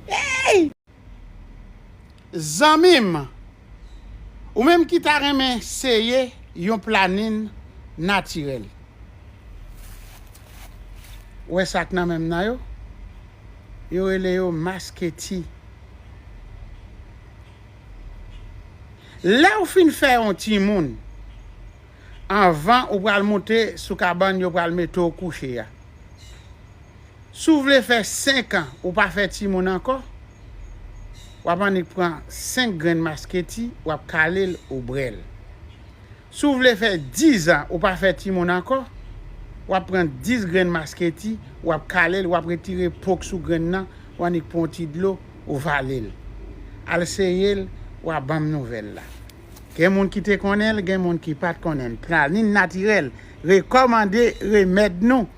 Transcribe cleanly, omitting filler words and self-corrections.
Hey! Zamim, ou même qui t'a remen seye yon planine naturel. Ouais, sak nan même nan yo? Yo ele yo masketi. Là ou fin fè un ti moun, avant ou pral monter sous cabane yo pral mettre au coucher ya. Sou vle fè 5 ans ou pas fè ti moun encore, wap an prend 5 graines masketi, wap kalel ou brel. Sou vle fè 10 ans ou pas fè ti moun encore, wap prend 10 graines masketi, wap kalel, wap retire pok sou graine nan, wap pon ti de l'eau ou valel. Al seyel, wap bam nouvel la. Gen moun ki te konel, gen moun ki pat konel. Planine naturel, recommandé remède nou.